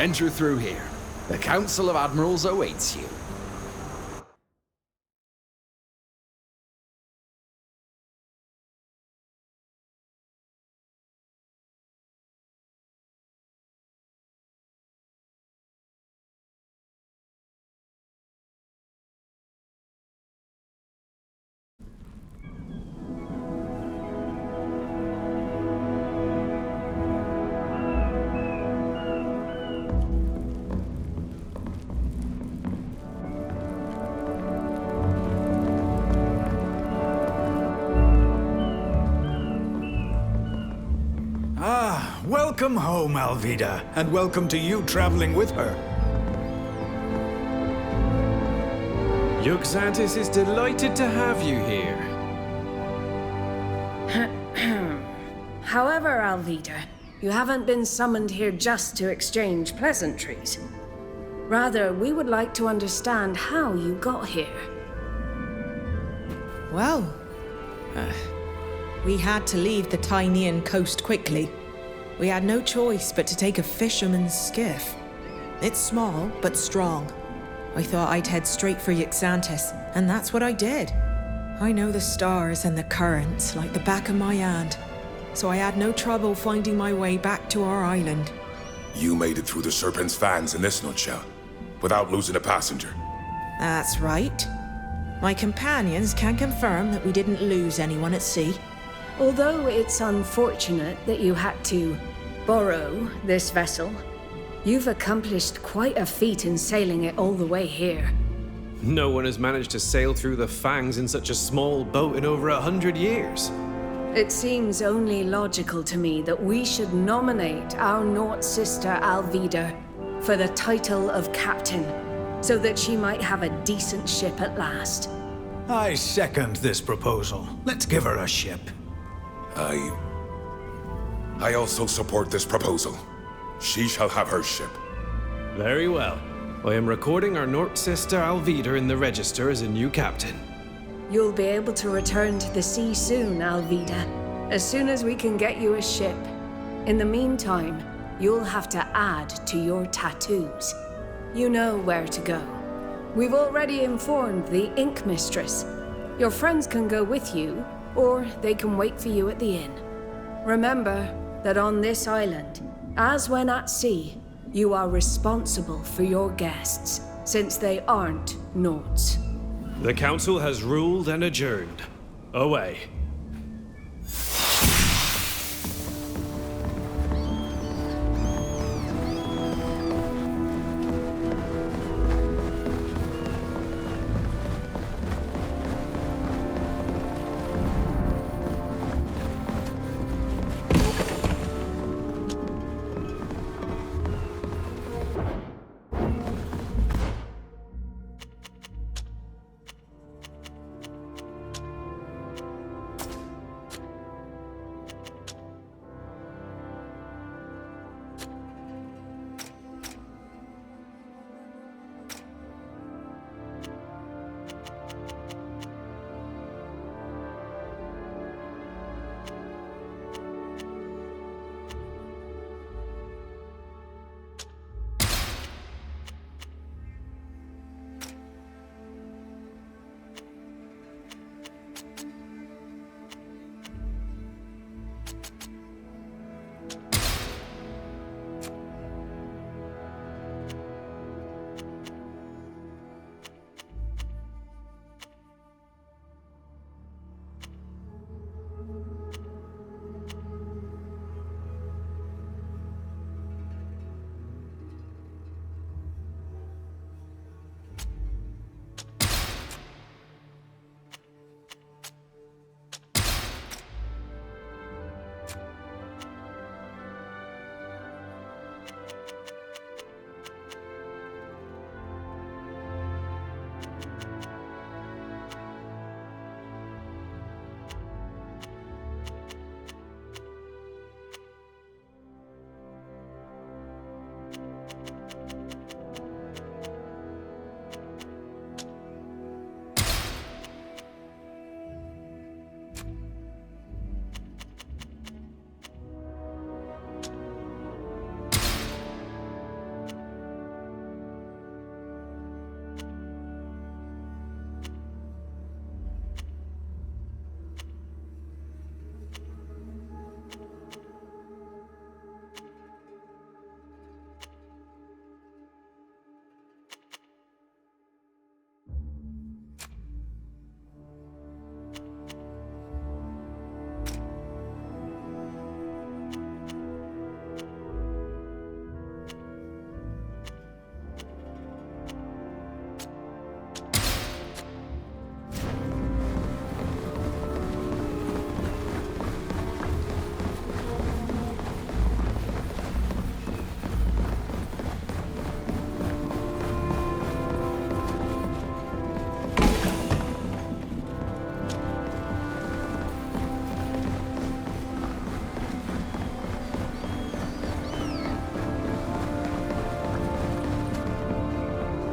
Enter through here. The Council of Admirals awaits you. Welcome home, Alvida, and welcome to you traveling with her. Xantis is delighted to have you here. However, Alvida, you haven't been summoned here just to exchange pleasantries. Rather, we would like to understand how you got here. Well, we had to leave the Tynean coast quickly. We had no choice but to take a fisherman's skiff. It's small, but strong. I thought I'd head straight for Xantis, and that's what I did. I know the stars and the currents like the back of my hand, so I had no trouble finding my way back to our island. You made it through the Serpent's fans in this nutshell, without losing a passenger. That's right. My companions can confirm that we didn't lose anyone at sea. Although it's unfortunate that you had to borrow this vessel, you've accomplished quite a feat in sailing it all the way here. No one has managed to sail through the Fangs in such a small boat in over 100 years. It seems only logical to me that we should nominate our Nort sister Alvida for the title of captain, so that she might have a decent ship at last. I second this proposal. Let's give her a ship. I also support this proposal. She shall have her ship. Very well. I am recording our Nort sister Alvida in the register as a new captain. You'll be able to return to the sea soon, Alvida, as soon as we can get you a ship. In the meantime, you'll have to add to your tattoos. You know where to go. We've already informed the Ink Mistress. Your friends can go with you, or they can wait for you at the inn. Remember that on this island, as when at sea, you are responsible for your guests, since they aren't Norts. The council has ruled and adjourned. Away.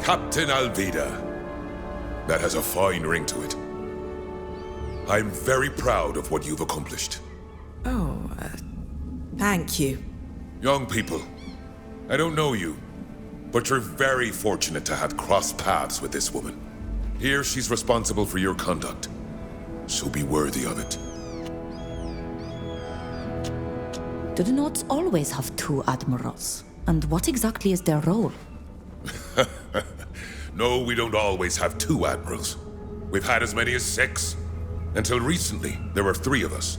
Captain Alvida. That has a fine ring to it. I'm very proud of what you've accomplished. Oh, thank you. Young people, I don't know you, but you're very fortunate to have crossed paths with this woman. Here she's responsible for your conduct, so be worthy of it. Do the Nords always have two admirals? And what exactly is their role? No, we don't always have two admirals. We've had as many as 6. Until recently, there were 3 of us.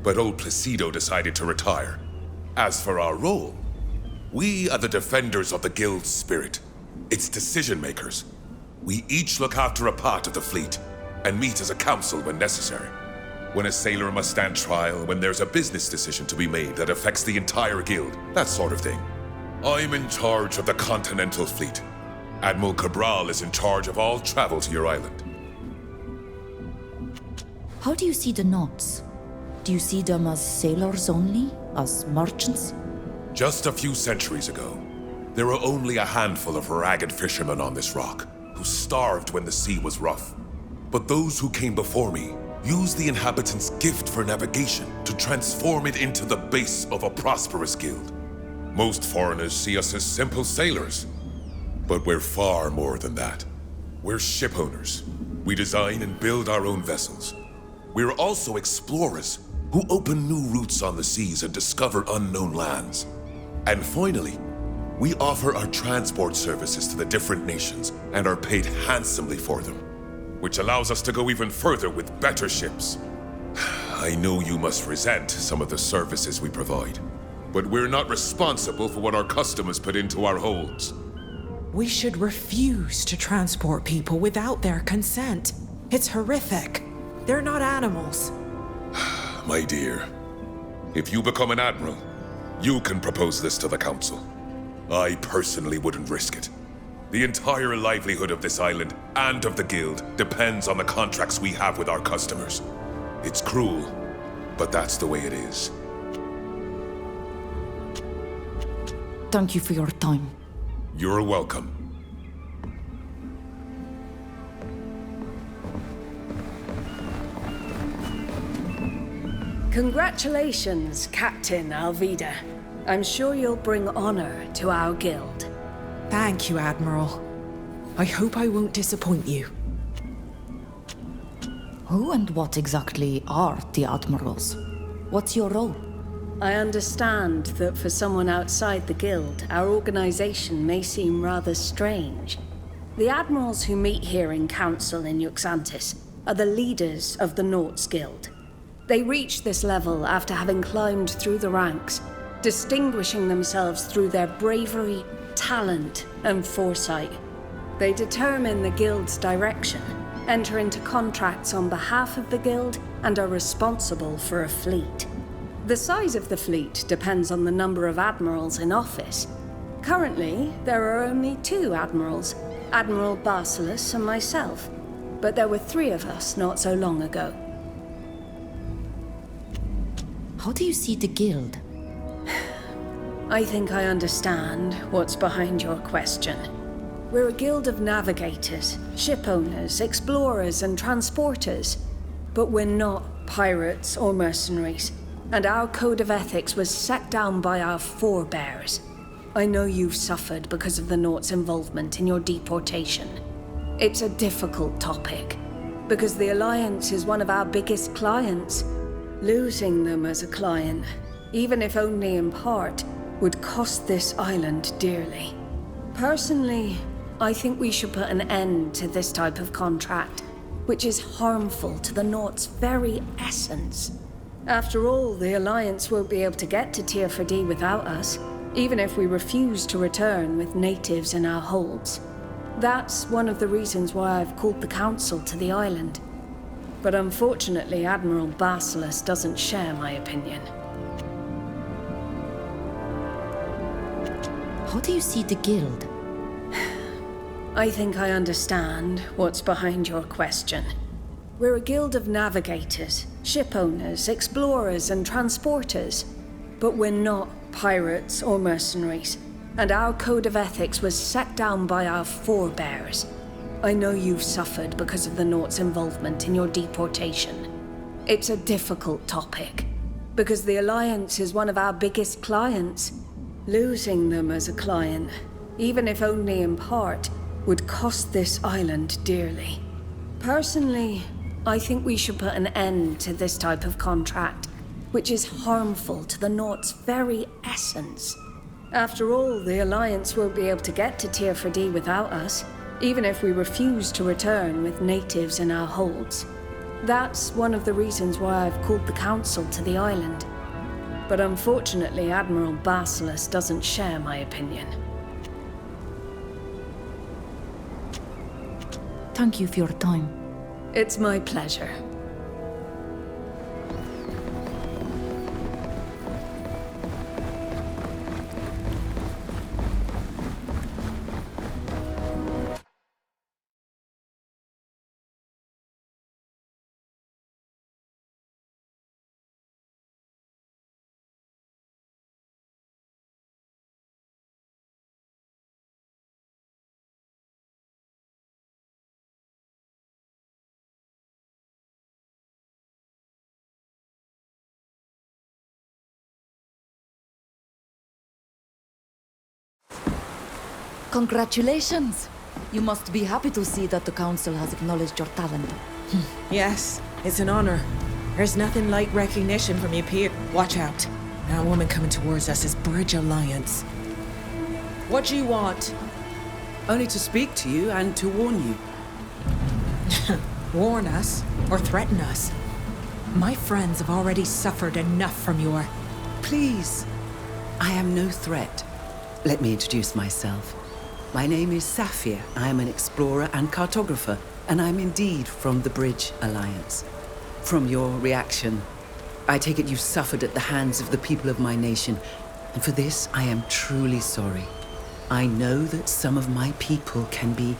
But old Placido decided to retire. As for our role, we are the defenders of the Guild's spirit, its decision makers. We each look after a part of the fleet, and meet as a council when necessary. When a sailor must stand trial, when there's a business decision to be made that affects the entire Guild, that sort of thing. I'm in charge of the Continental Fleet. Admiral Cabral is in charge of all travel to your island. How do you see the Nords? Do you see them as sailors only? As merchants? Just a few centuries ago, there were only a handful of ragged fishermen on this rock, who starved when the sea was rough. But those who came before me used the inhabitants' gift for navigation to transform it into the base of a prosperous guild. Most foreigners see us as simple sailors, but we're far more than that. We're ship owners. We design and build our own vessels. We're also explorers who open new routes on the seas and discover unknown lands. And finally, we offer our transport services to the different nations and are paid handsomely for them, which allows us to go even further with better ships. I know you must resent some of the services we provide, but we're not responsible for what our customers put into our holds. We should refuse to transport people without their consent. It's horrific. They're not animals. My dear, if you become an admiral, you can propose this to the council. I personally wouldn't risk it. The entire livelihood of this island and of the guild depends on the contracts we have with our customers. It's cruel, but that's the way it is. Thank you for your time. You're welcome. Congratulations, Captain Alvida. I'm sure you'll bring honor to our guild. Thank you, Admiral. I hope I won't disappoint you. Who and what exactly are the admirals? What's your role? I understand that for someone outside the guild, our organization may seem rather strange. The admirals who meet here in council in Yuxantis are the leaders of the Nords Guild. They reach this level after having climbed through the ranks, distinguishing themselves through their bravery, talent, and foresight. They determine the guild's direction, enter into contracts on behalf of the guild, and are responsible for a fleet. The size of the fleet depends on the number of admirals in office. Currently, there are only 2 admirals, Admiral Basilis and myself, but there were 3 of us not so long ago. How do you see the guild? I think I understand what's behind your question. We're a guild of navigators, ship owners, explorers, and transporters. But we're not pirates or mercenaries, and our code of ethics was set down by our forebears. I know you've suffered because of the Nords' involvement in your deportation. It's a difficult topic, because the Alliance is one of our biggest clients. Losing them as a client, even if only in part, would cost this island dearly. Personally, I think we should put an end to this type of contract, which is harmful to the Nords' very essence. After all, the Alliance won't be able to get to Tier 4D without us, even if we refuse to return with natives in our holds. That's one of the reasons why I've called the Council to the island. But unfortunately, Admiral Basilis doesn't share my opinion. How do you see the guild? I think I understand what's behind your question. We're a guild of navigators, ship owners, explorers, and transporters. But we're not pirates or mercenaries, and our code of ethics was set down by our forebears. I know you've suffered because of the Nort's involvement in your deportation. It's a difficult topic, because the Alliance is one of our biggest clients. Losing them as a client, even if only in part, would cost this island dearly. Personally, I think we should put an end to this type of contract, which is harmful to the Nort's very essence. After all, the Alliance won't be able to get to Tier 4D without us, even if we refuse to return with natives in our holds. That's one of the reasons why I've called the Council to the island. But unfortunately, Admiral Basilisk doesn't share my opinion. Thank you for your time. It's my pleasure. Congratulations! You must be happy to see that the Council has acknowledged your talent. Yes, it's an honor. There's nothing like recognition from your peer. Watch out. That woman coming towards us is Bridge Alliance. What do you want? Only to speak to you and to warn you. Warn us or threaten us? My friends have already suffered enough from your... Please. I am no threat. Let me introduce myself. My name is Saphir. I am an explorer and cartographer, and I'm indeed from the Bridge Alliance. From your reaction, I take it you suffered at the hands of the people of my nation, and for this I am truly sorry. I know that some of my people can be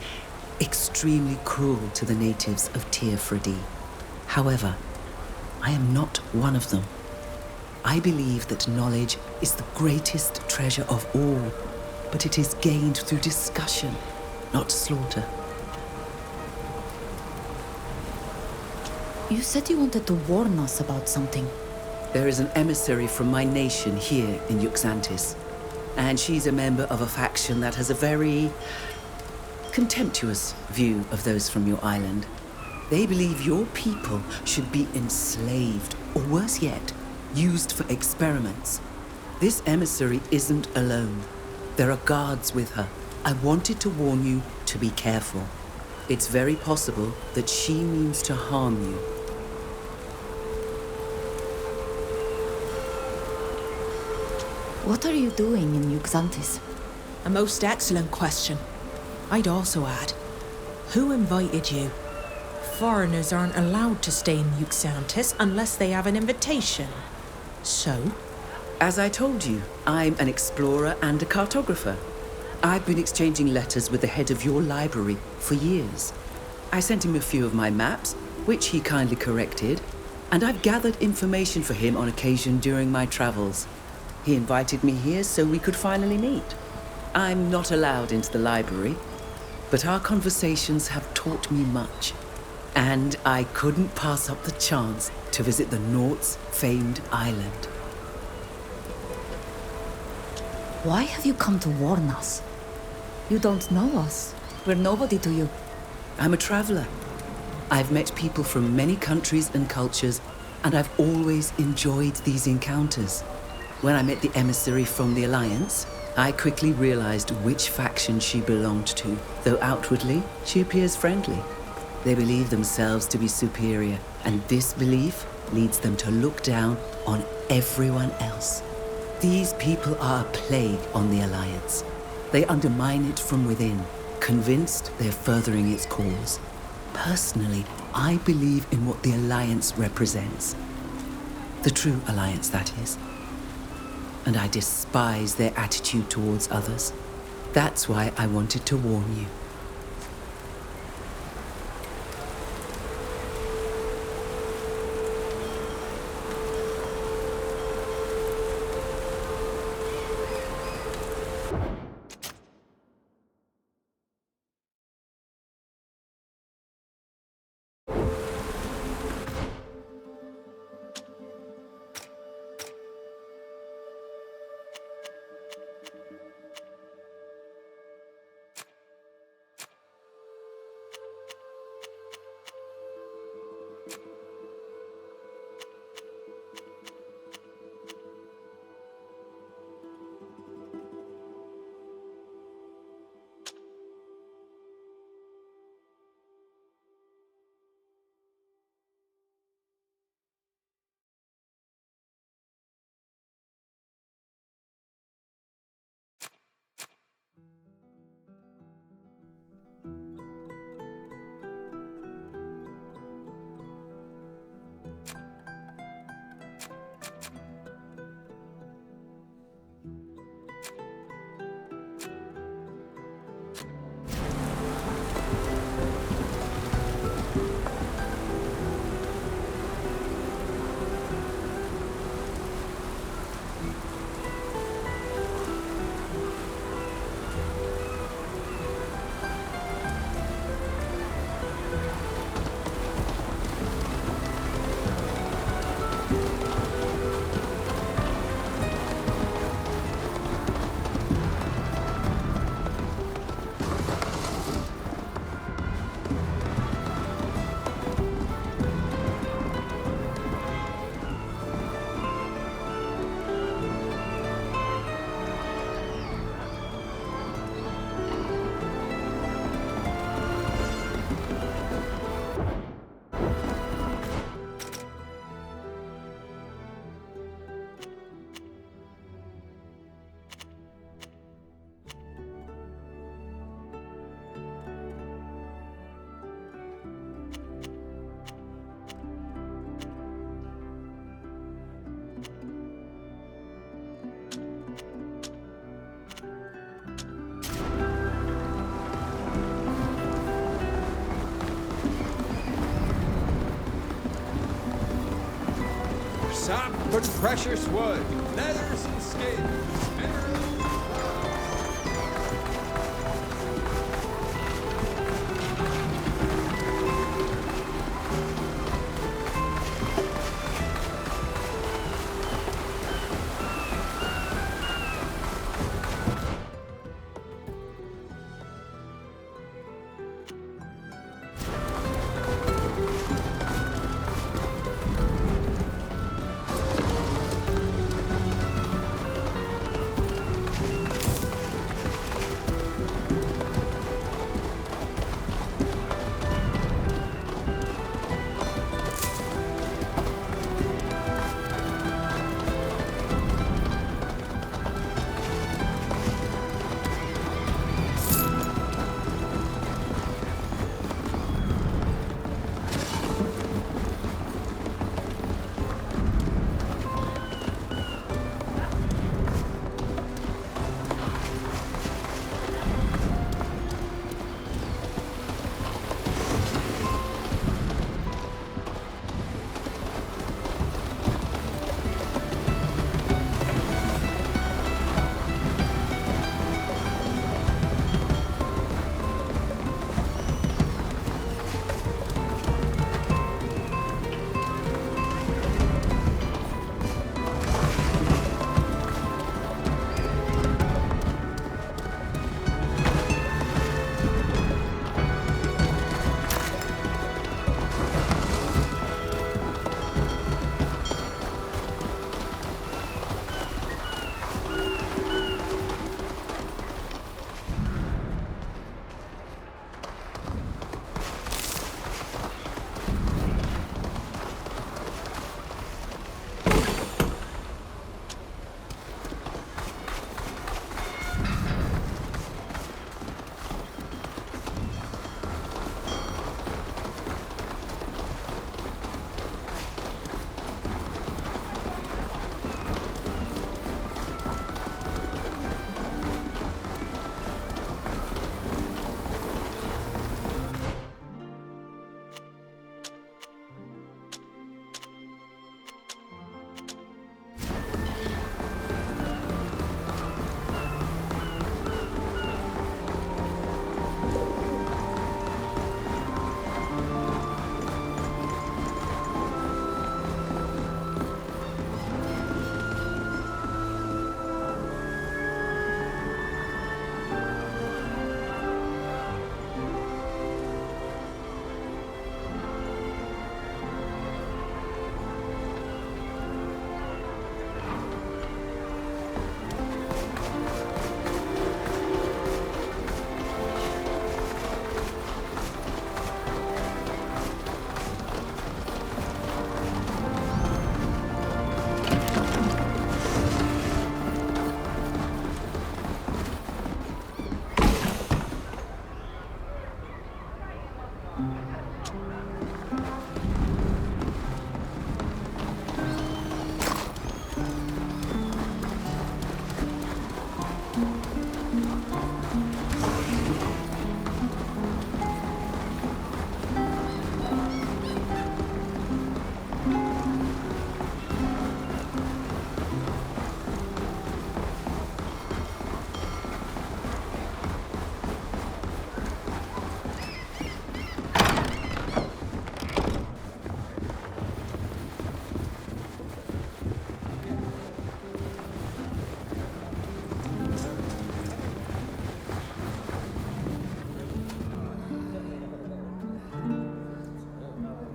extremely cruel to the natives of Tier 4D. However, I am not one of them. I believe that knowledge is the greatest treasure of all, but it is gained through discussion, not slaughter. You said you wanted to warn us about something. There is an emissary from my nation here in Yuxantis, and she's a member of a faction that has a very contemptuous view of those from your island. They believe your people should be enslaved, or worse yet, used for experiments. This emissary isn't alone. There are guards with her. I wanted to warn you to be careful. It's very possible that she means to harm you. What are you doing in Yuxantis? A most excellent question. I'd also add, who invited you? Foreigners aren't allowed to stay in Yuxantis unless they have an invitation. So? As I told you, I'm an explorer and a cartographer. I've been exchanging letters with the head of your library for years. I sent him a few of my maps, which he kindly corrected, and I've gathered information for him on occasion during my travels. He invited me here so we could finally meet. I'm not allowed into the library, but our conversations have taught me much, and I couldn't pass up the chance to visit the Nort's famed island. Why have you come to warn us? You don't know us. We're nobody to you. I'm a traveler. I've met people from many countries and cultures, and I've always enjoyed these encounters. When I met the emissary from the Alliance, I quickly realized which faction she belonged to, though outwardly she appears friendly. They believe themselves to be superior, and this belief leads them to look down on everyone else. These people are a plague on the Alliance. They undermine it from within, convinced they're furthering its cause. Personally, I believe in what the Alliance represents. The true Alliance, that is. And I despise their attitude towards others. That's why I wanted to warn you. sap and precious wood, leathers and skins, minerals.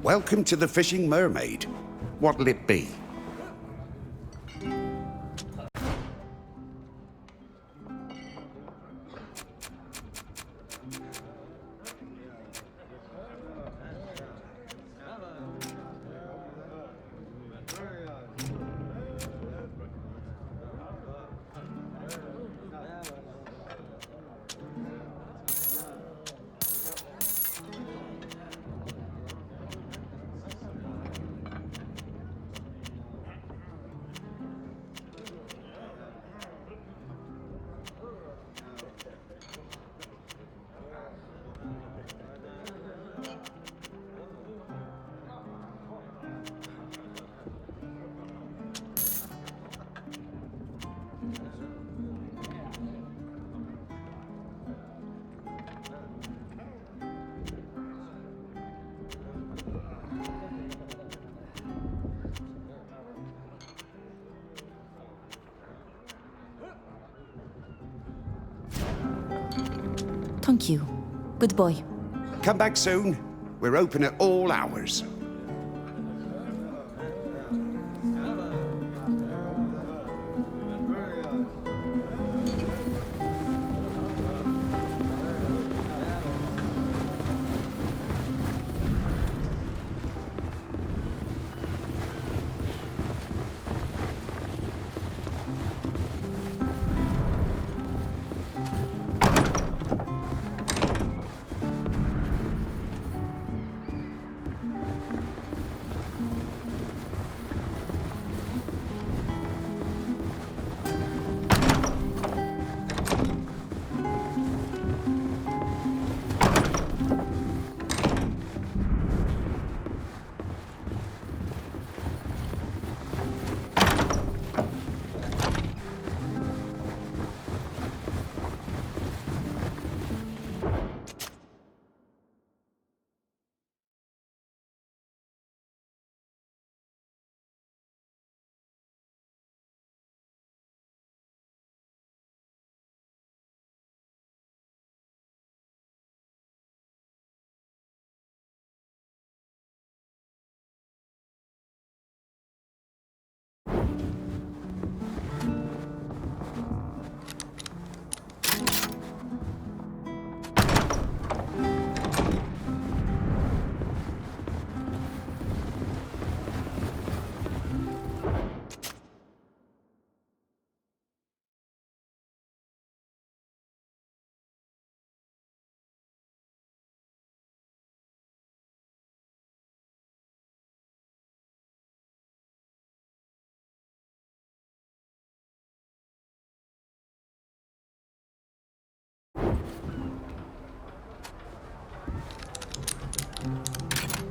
Welcome to the Fishing Mermaid. What'll it be? Thank you. Goodbye. Come back soon. We're open at all hours.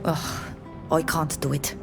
Ugh, I can't do it.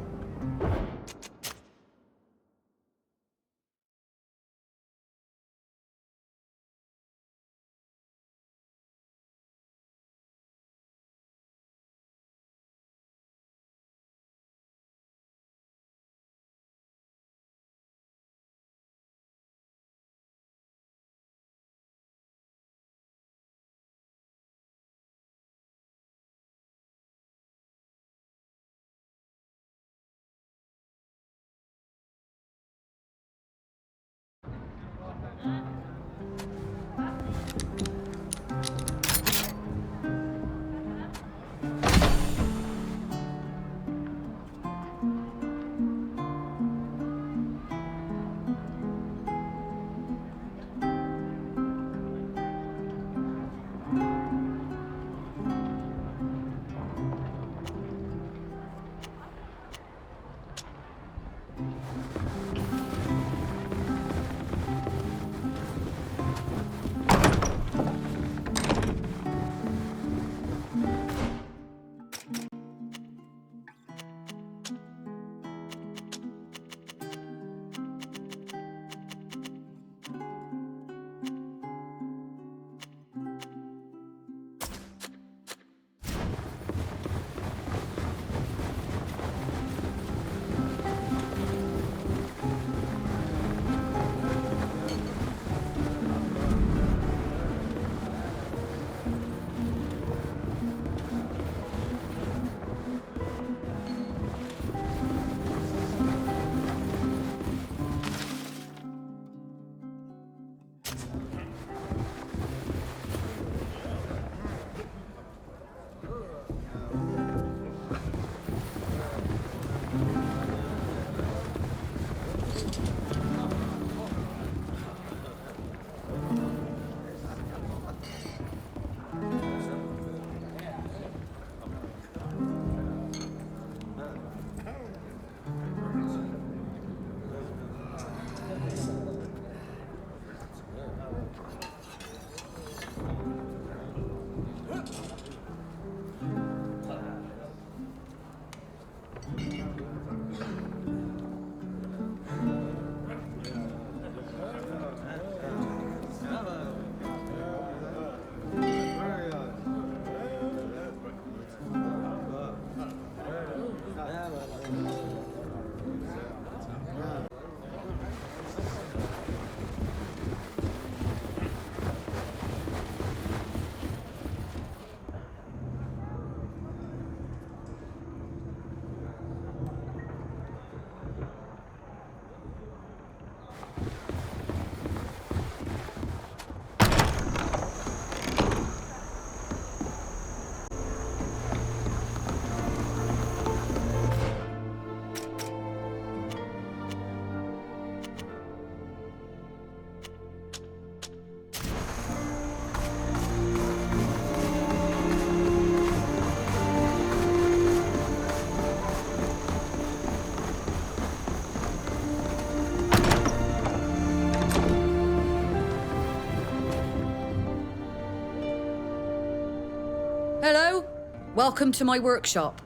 Hello? Welcome to my workshop.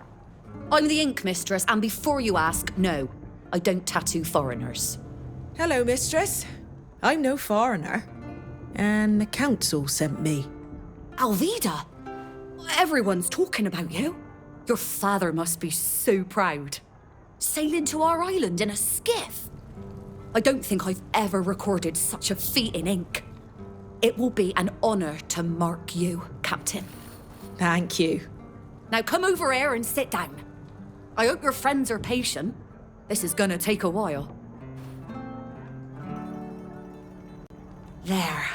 I'm the Ink Mistress, and before you ask, no, I don't tattoo foreigners. Hello, mistress. I'm no foreigner. And the council sent me. Alvida? Everyone's talking about you. Your father must be so proud. Sailing to our island in a skiff. I don't think I've ever recorded such a feat in ink. It will be an honor to mark you, Captain. Thank you. Now come over here and sit down. I hope your friends are patient. This is gonna take a while. There.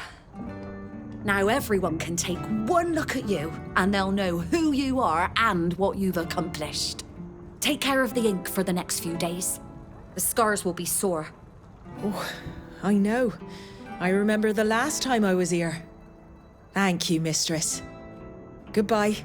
Now everyone can take one look at you and they'll know who you are and what you've accomplished. Take care of the ink for the next few days. The scars will be sore. Oh, I know. I remember the last time I was here. Thank you, mistress. Goodbye.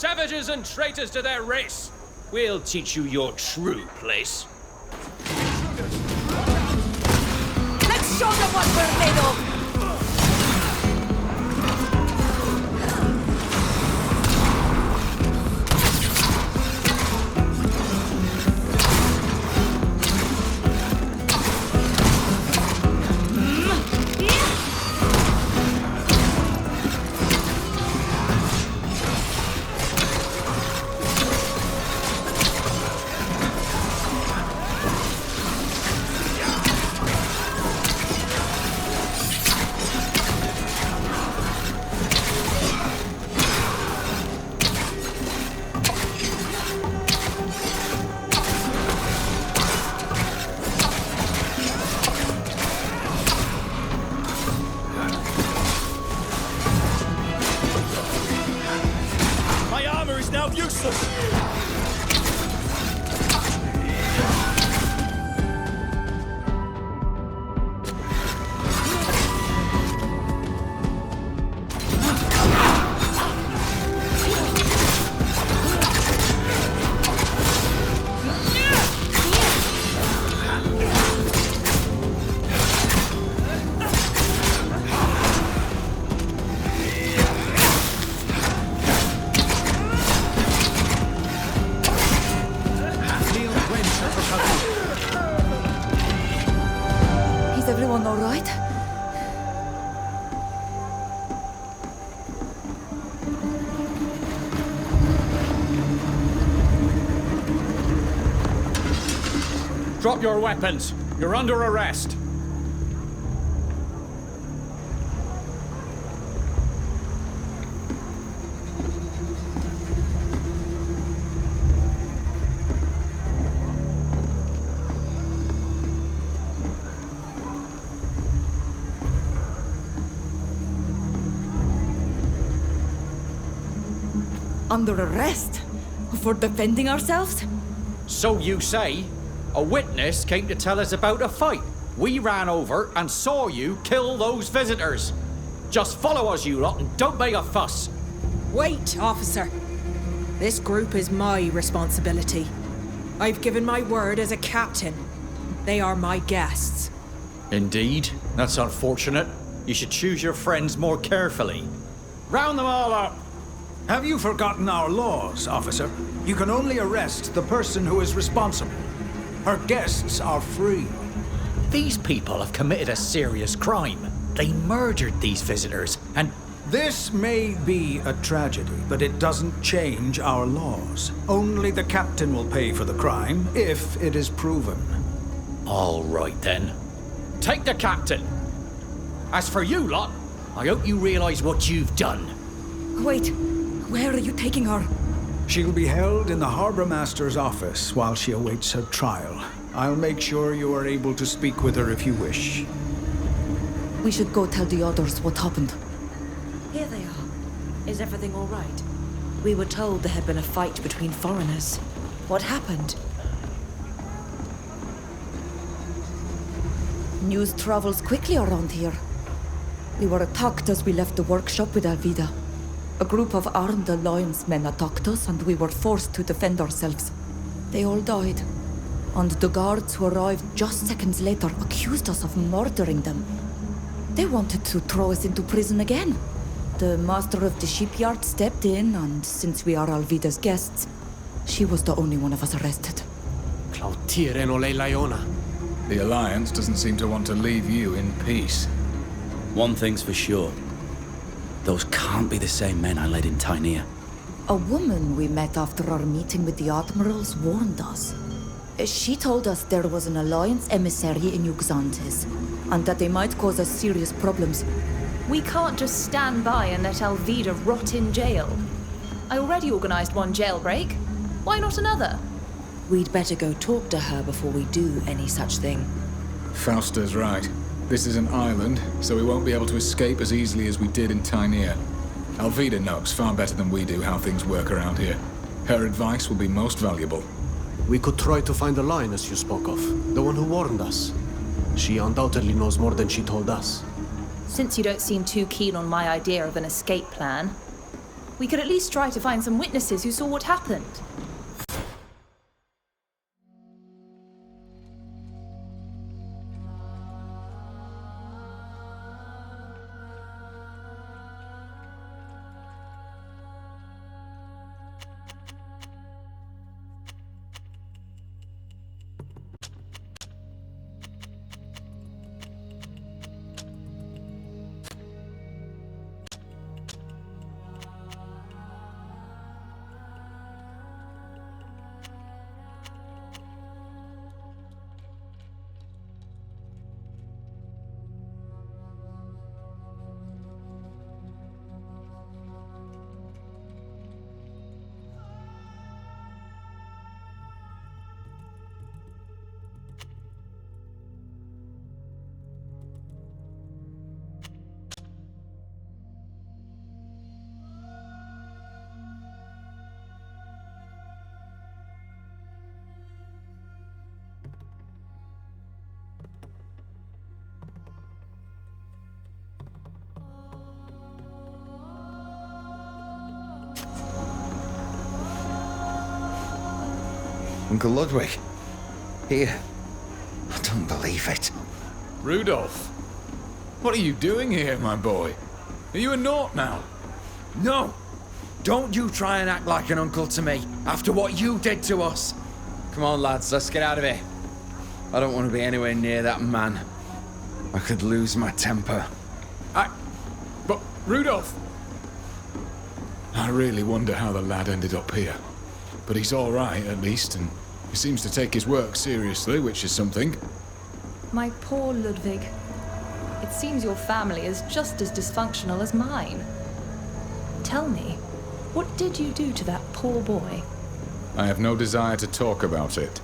Savages and traitors to their race! We'll teach you your true place. Let's show them what we're made of! Drop your weapons. You're under arrest. Under arrest? For defending ourselves? So you say. A witness came to tell us about a fight. We ran over and saw you kill those visitors. Just follow us, you lot, and don't make a fuss. Wait, officer. This group is my responsibility. I've given my word as a captain. They are my guests. Indeed. That's unfortunate. You should choose your friends more carefully. Round them all up! Have you forgotten our laws, officer? You can only arrest the person who is responsible. Her guests are free. These people have committed a serious crime. They murdered these visitors, and This may be a tragedy, but it doesn't change our laws. Only the captain will pay for the crime, if it is proven. all right then. Take the captain. As for you lot, I hope you realize what you've done. Wait, where are you taking her? She'll be held in the Harbor Master's office while she awaits her trial. I'll make sure you are able to speak with her if you wish. We should go tell the others what happened. Here they are. Is everything all right? We were told there had been a fight between foreigners. What happened? News travels quickly around here. We were attacked as we left the workshop with Alvida. A group of armed Alliance men attacked us and we were forced to defend ourselves. They all died. And the guards who arrived just seconds later accused us of murdering them. They wanted to throw us into prison again. The master of the shipyard stepped in, and since we are Alvida's guests, she was the only one of us arrested. The Alliance doesn't seem to want to leave you in peace. One thing's for sure. Those can't be the same men I led in Tynea. A woman we met after our meeting with the admirals warned us. She told us there was an Alliance emissary in Uxantes, and that they might cause us serious problems. We can't just stand by and let Alvida rot in jail. I already organized one jailbreak. Why not another? We'd better go talk to her before we do any such thing. Fausta's right. This is an island, so we won't be able to escape as easily as we did in Tynea. Alvida knows far better than we do how things work around here. Her advice will be most valuable. We could try to find the lioness you spoke of, the one who warned us. She undoubtedly knows more than she told us. Since you don't seem too keen on my idea of an escape plan, we could at least try to find some witnesses who saw what happened. Uncle Ludwig. Here. I don't believe it. Rudolph, what are you doing here, my boy? Are you a Nort now? No! Don't you try and act like an uncle to me, after what you did to us! Come on, lads, let's get out of here. I don't want to be anywhere near that man. I could lose my temper. But, Rudolph! I really wonder how the lad ended up here. But he's all right, at least, and he seems to take his work seriously, which is something. My poor Ludwig. It seems your family is just as dysfunctional as mine. Tell me, what did you do to that poor boy? I have no desire to talk about it.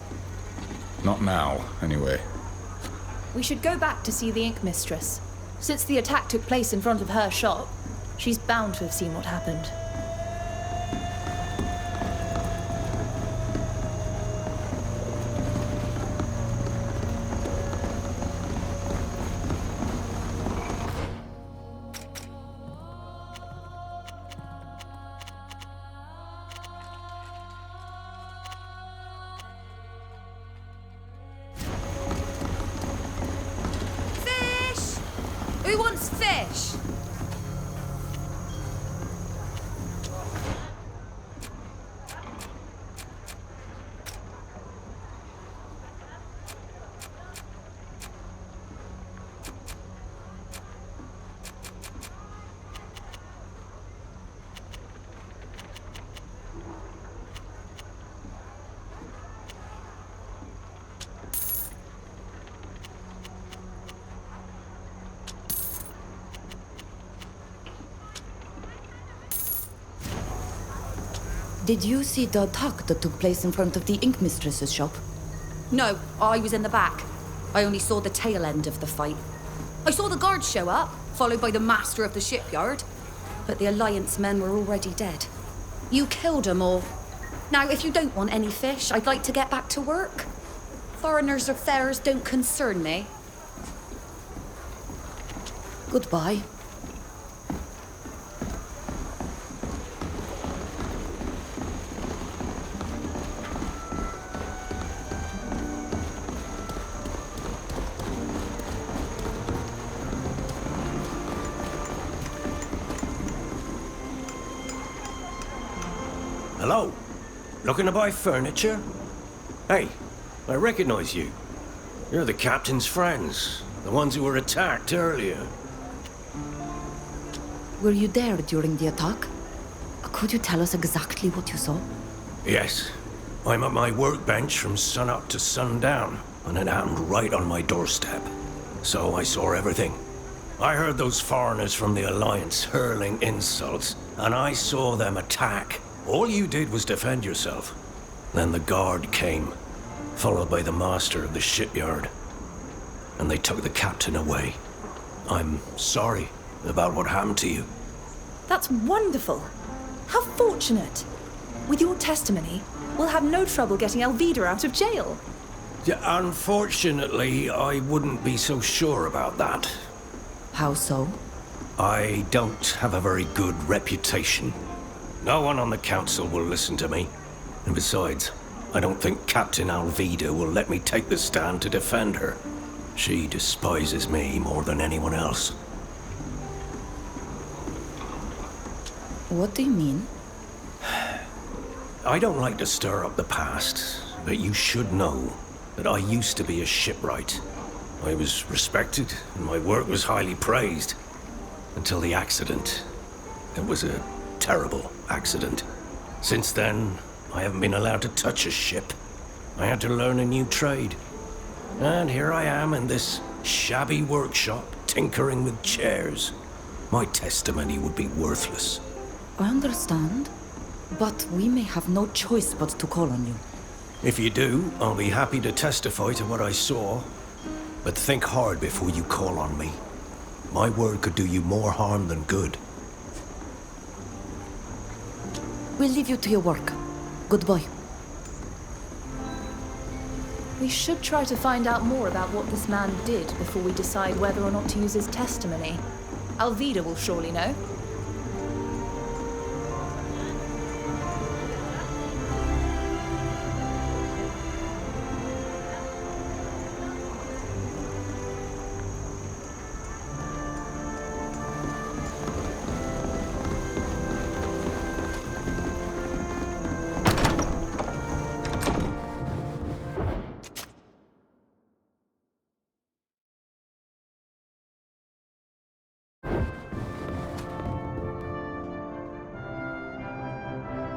Not now, anyway. We should go back to see the Ink Mistress. Since the attack took place in front of her shop, she's bound to have seen what happened. fish. Did you see the attack that took place in front of the Ink Mistress's shop? No, I was in the back. I only saw the tail end of the fight. I saw the guards show up, followed by the master of the shipyard. But the Alliance men were already dead. You killed them all. Now, if you don't want any fish, I'd like to get back to work. Foreigners' affairs don't concern me. Goodbye. Hello? Looking to buy furniture? Hey, I recognize you. You're the captain's friends. The ones who were attacked earlier. Were you there during the attack? Could you tell us exactly what you saw? Yes. I'm at my workbench from sunup to sundown, and it happened right on my doorstep. So I saw everything. I heard those foreigners from the Alliance hurling insults, and I saw them attack. All you did was defend yourself. Then the guard came, followed by the master of the shipyard. And they took the captain away. I'm sorry about what happened to you. That's wonderful. How fortunate. With your testimony, we'll have no trouble getting Alvida out of jail. Yeah, unfortunately, I wouldn't be so sure about that. How so? I don't have a very good reputation. No one on the council will listen to me. And besides, I don't think Captain Alvida will let me take the stand to defend her. She despises me more than anyone else. What do you mean? I don't like to stir up the past, but you should know that I used to be a shipwright. I was respected, and my work was highly praised. Until the accident. It was a terrible accident. Since then, I haven't been allowed to touch a ship. I had to learn a new trade. And here I am in this shabby workshop, tinkering with chairs. My testimony would be worthless. I understand, but we may have no choice but to call on you. If you do, I'll be happy to testify to what I saw. But think hard before you call on me. My word could do you more harm than good. We'll leave you to your work. Goodbye. We should try to find out more about what this man did before we decide whether or not to use his testimony. Alvida will surely know.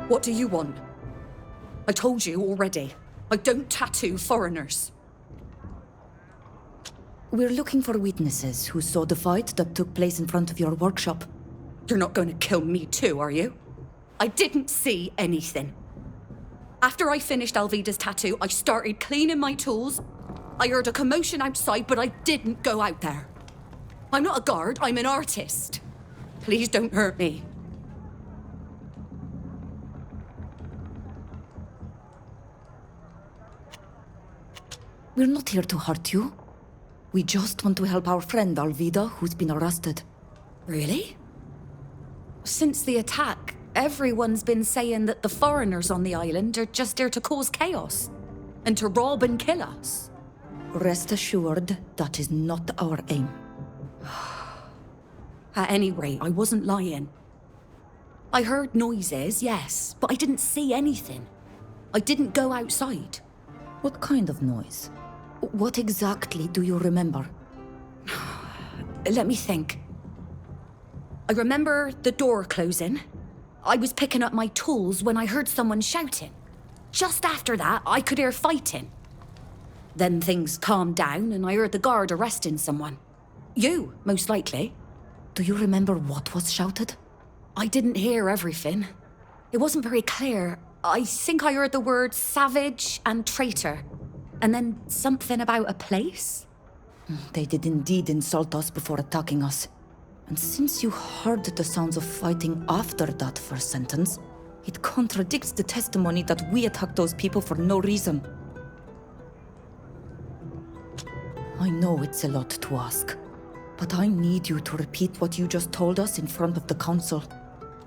What do you want? I told you already. I don't tattoo foreigners. We're looking for witnesses who saw the fight that took place in front of your workshop. You're not going to kill me too, are you? I didn't see anything. After I finished Alvida's tattoo, I started cleaning my tools. I heard a commotion outside, but I didn't go out there. I'm not a guard, I'm an artist. Please don't hurt me. We're not here to hurt you. We just want to help our friend Alvida, who's been arrested. Really? Since the attack, everyone's been saying that the foreigners on the island are just there to cause chaos and to rob and kill us. Rest assured, that is not our aim. At any rate, I wasn't lying. I heard noises, yes, but I didn't see anything. I didn't go outside. What kind of noise? What exactly do you remember? Let me think. I remember the door closing. I was picking up my tools when I heard someone shouting. Just after that, I could hear fighting. Then things calmed down and I heard the guard arresting someone. You, most likely. Do you remember what was shouted? I didn't hear everything. It wasn't very clear. I think I heard the words savage and traitor. And then something about a place? They did indeed insult us before attacking us. And since you heard the sounds of fighting after that first sentence, it contradicts the testimony that we attacked those people for no reason. I know it's a lot to ask, but I need you to repeat what you just told us in front of the council.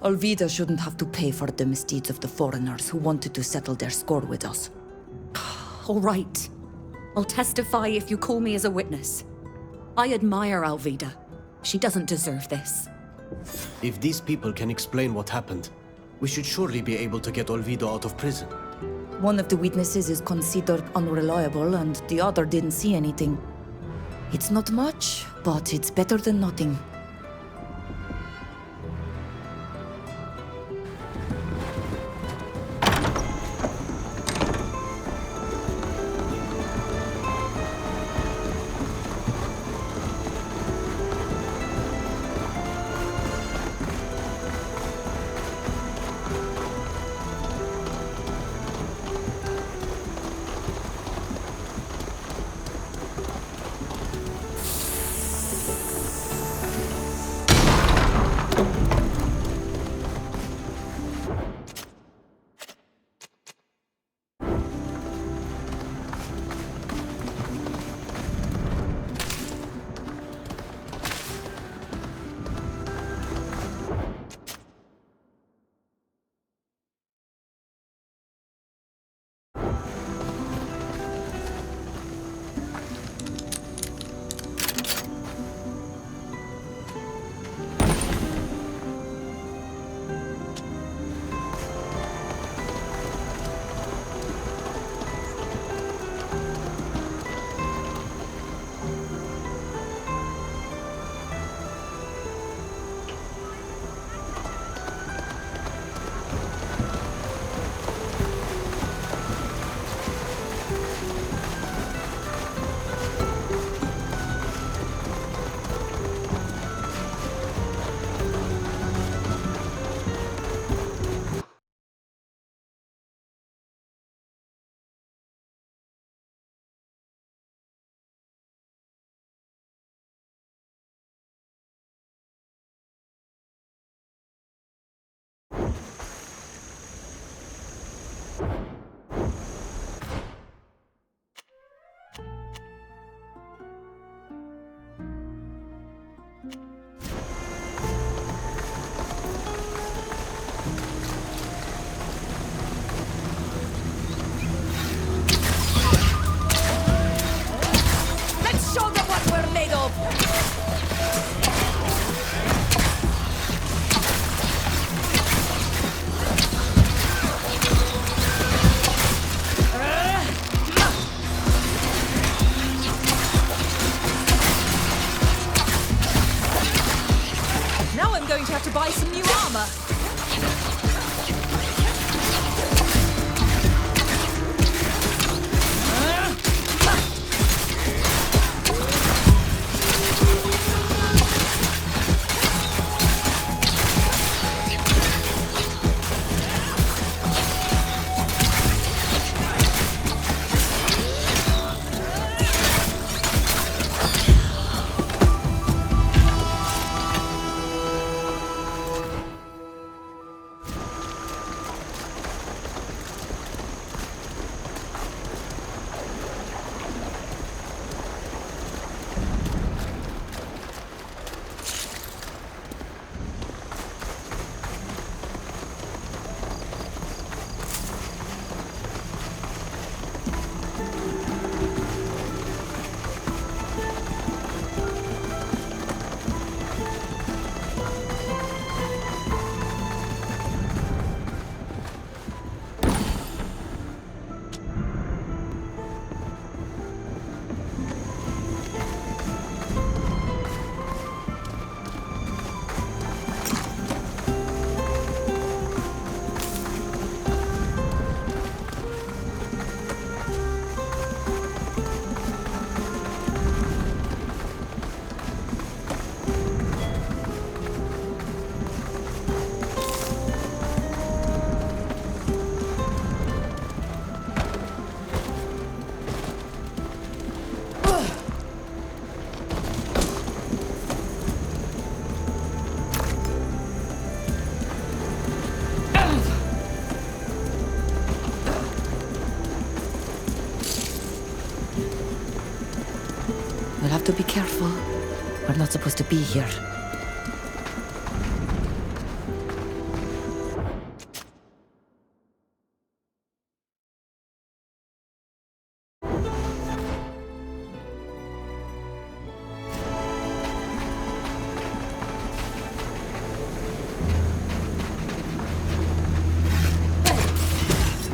Alvida shouldn't have to pay for the misdeeds of the foreigners who wanted to settle their score with us. All right. I'll testify if you call me as a witness. I admire Alvida. She doesn't deserve this. If these people can explain what happened, we should surely be able to get Olvido out of prison. One of the witnesses is considered unreliable and the other didn't see anything. It's not much, but it's better than nothing. have to be careful. We're not supposed to be here.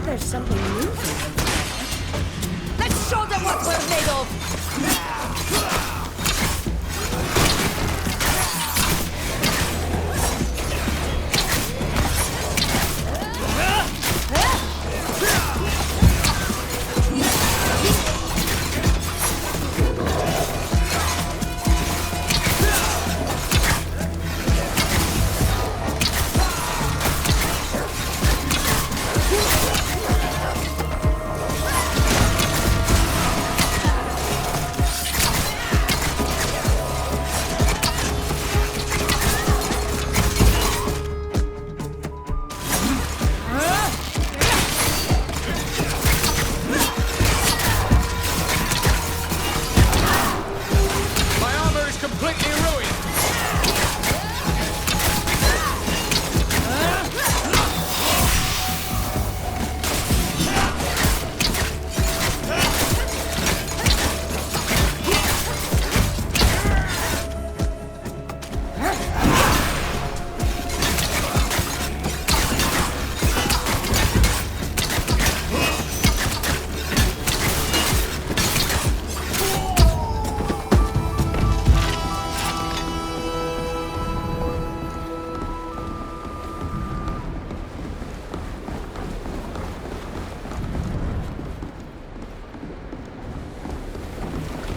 There's something moving. Let's show them what we're made of!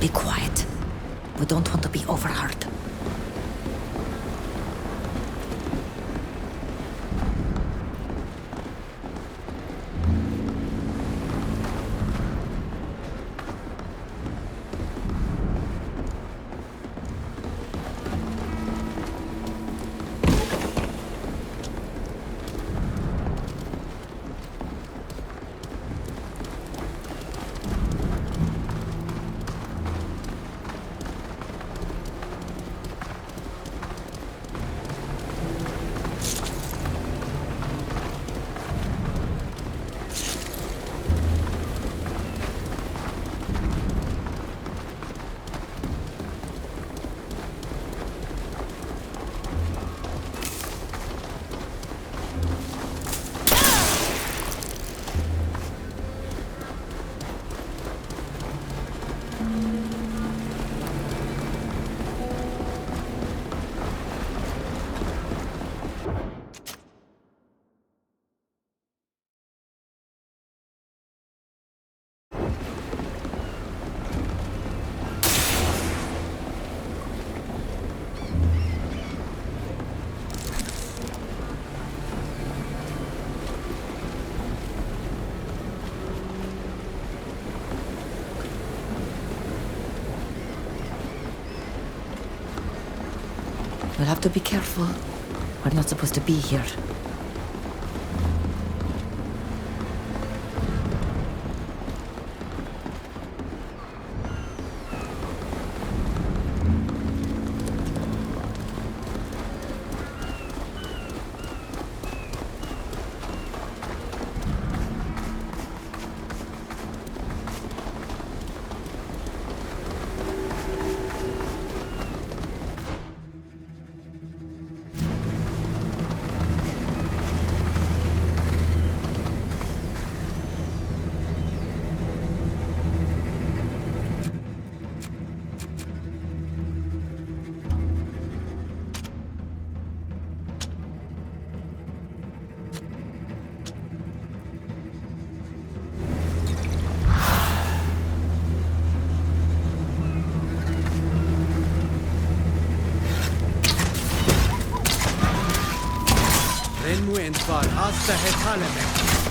Be quiet. We don't want to be overheard. We'll have to be careful. We're not supposed to be here. Renwent var hasta hetaleme.